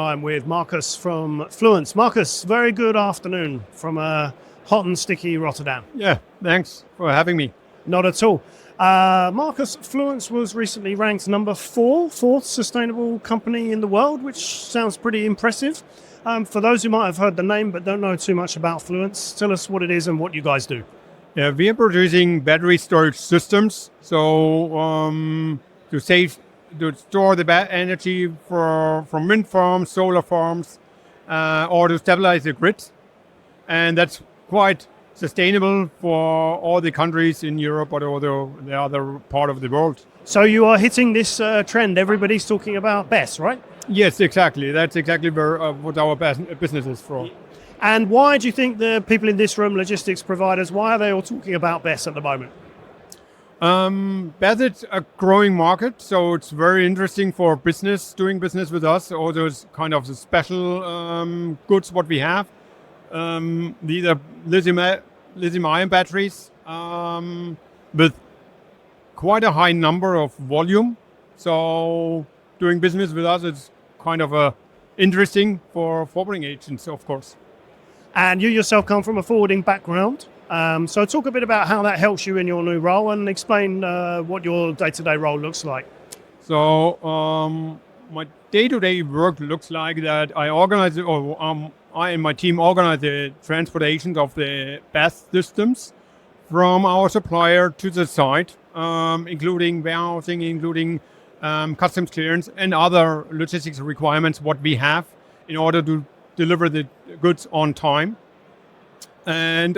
I'm with Markus from Fluence. Markus, very good afternoon from hot and sticky Rotterdam. Yeah, thanks for having me. Not at all. Markus, Fluence was recently ranked number fourth sustainable company in the world, which sounds pretty impressive. For those who might have heard the name but don't know too much about Fluence, tell us what it is and what you guys do. Yeah, we are producing battery storage systems. So to store the energy from wind farms, solar farms, or to stabilize the grid. And that's quite sustainable for all the countries in Europe, but also the other part of the world. So you are hitting this trend. Everybody's talking about BESS, right? Yes, exactly. That's exactly what our business is for. And why do you think the people in this room, logistics providers, why are they all talking about BESS at the moment? BESS is a growing market, so it's very interesting for business, doing business with us. All those kind of special goods what we have. These are lithium-ion batteries with quite a high number of volume. So doing business with us is kind of interesting for forwarding agents, of course. And you yourself come from a forwarding background. So talk a bit about how that helps you in your new role and explain what your day-to-day role looks like. So my day-to-day work looks like that I organize, I and my team organize the transportation of the BESS systems from our supplier to the site, including warehousing, including customs clearance and other logistics requirements what we have in order to deliver the goods on time. And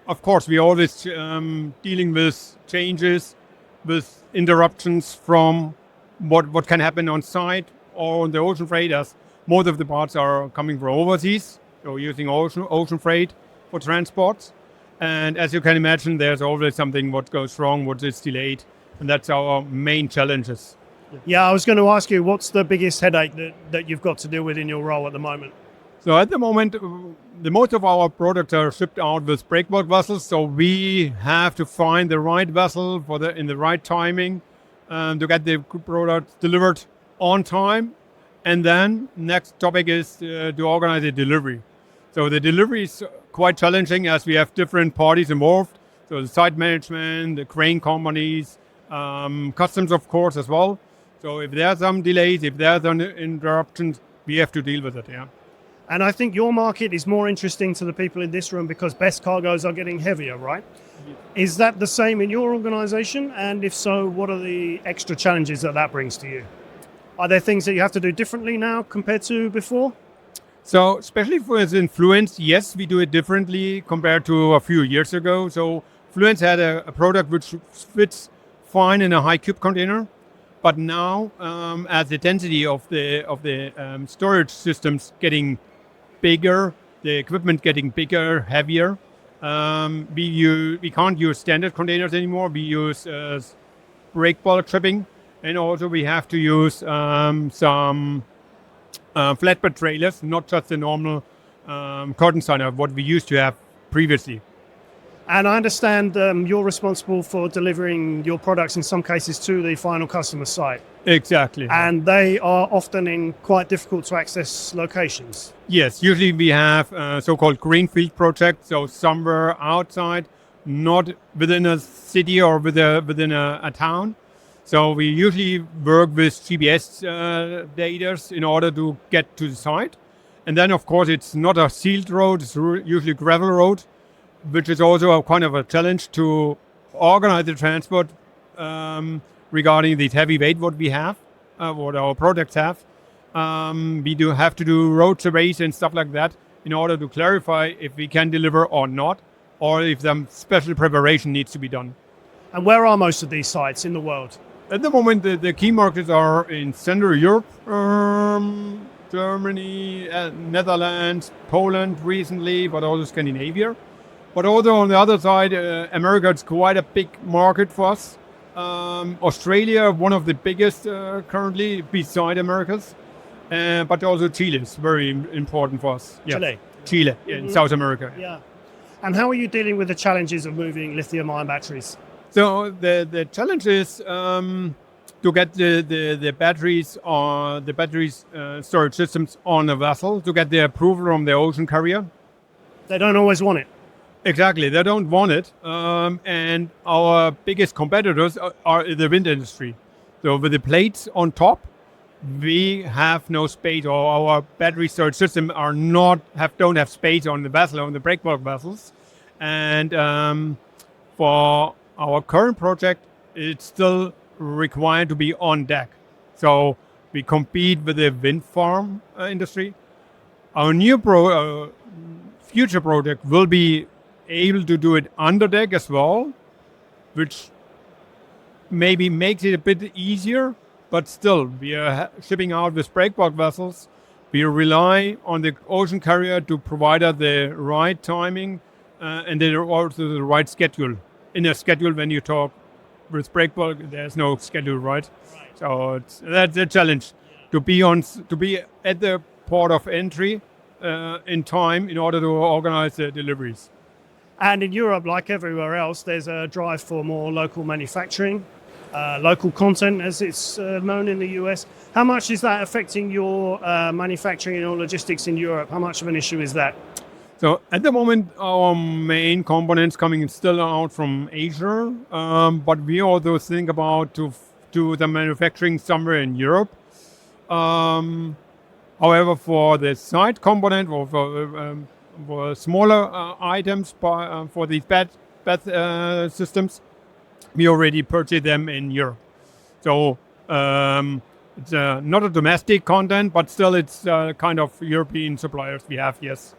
of course, we always dealing with changes, with interruptions from what can happen on site or on the ocean freight, as most of the parts are coming from overseas, so using ocean freight for transports. And as you can imagine, there's always something what goes wrong, what is delayed, and that's our main challenges. Yeah, I was going to ask you, what's the biggest headache that you've got to deal with in your role at the moment? So at the moment, the most of our products are shipped out with breakbulk vessels. So we have to find the right vessel in the right timing to get the product delivered on time. And then next topic is to organize the delivery. So the delivery is quite challenging as we have different parties involved. So the site management, the crane companies, customs, of course, as well. So if there are some delays, if there are some interruptions, we have to deal with it, yeah. And I think your market is more interesting to the people in this room because BESS cargoes are getting heavier, right? Yeah. Is that the same in your organization? And if so, what are the extra challenges that brings to you? Are there things that you have to do differently now compared to before? So especially for Fluence, yes, we do it differently compared to a few years ago. So Fluence had a product which fits fine in a high cube container. But now, as the density of the storage systems getting bigger, the equipment getting bigger, heavier, we can't use standard containers anymore. We use breakbulk shipping, and also we have to use some flatbed trailers, not just the normal carton signer, what we used to have previously. And I understand you're responsible for delivering your products in some cases to the final customer site. Exactly. And they are often in quite difficult to access locations. Yes, usually we have so-called greenfield projects, so somewhere outside, not within a city or within a town. So we usually work with GPS data in order to get to the site. And then, of course, it's not a sealed road, it's usually gravel road, which is also a kind of a challenge to organize the transport regarding this heavy weight what we have, what our products have. We do have to do road surveys and stuff like that in order to clarify if we can deliver or not, or if some special preparation needs to be done. And where are most of these sites in the world? At the moment, the key markets are in Central Europe, Germany, Netherlands, Poland recently, but also Scandinavia. But also on the other side, America is quite a big market for us. Australia, one of the biggest currently beside Americas. But also Chile is very important for us. Yeah. Chile, in South America. Yeah. And how are you dealing with the challenges of moving lithium-ion batteries? So the challenge is to get the batteries storage systems on a vessel, to get the approval from the ocean carrier. They don't always want it. Exactly, they don't want it. And our biggest competitors are the wind industry. So with the plates on top, we have no space, or our battery storage system don't have space on the vessel, on the breakbulk vessels. And for our current project, it's still required to be on deck. So we compete with the wind farm industry. Our new future project will be able to do it under deck as well, which maybe makes it a bit easier, but still we are shipping out with breakbulk vessels. We rely on the ocean carrier to provide us the right timing and also the right schedule. In a schedule, when you talk with breakbulk, there's no schedule, right? So that's a challenge to be at the port of entry in time in order to organize the deliveries. And in Europe, like everywhere else, there's a drive for more local manufacturing, local content, as it's known in the US. How much is that affecting your manufacturing and your logistics in Europe? How much of an issue is that? So at the moment, our main components coming still out from Asia, but we also think about to the manufacturing somewhere in Europe. However, for the side component or for smaller items for these BESS systems, we already purchase them in Europe. So it's not a domestic content, but still it's kind of European suppliers we have, yes.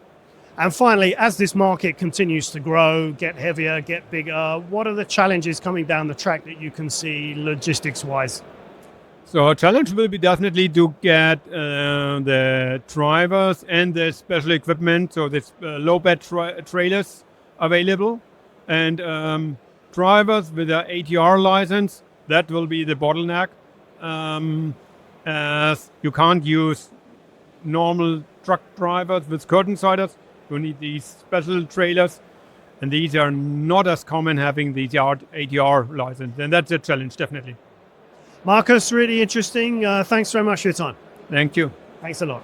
And finally, as this market continues to grow, get heavier, get bigger, what are the challenges coming down the track that you can see logistics-wise? So a challenge will be definitely to get the drivers and the special equipment, so this low bed trailers available, and drivers with an ATR license. That will be the bottleneck, as you can't use normal truck drivers with curtain siders. You need these special trailers, and these are not as common having the ATR license, and that's a challenge, definitely. Markus, really interesting. Thanks very much for your time. Thank you. Thanks a lot.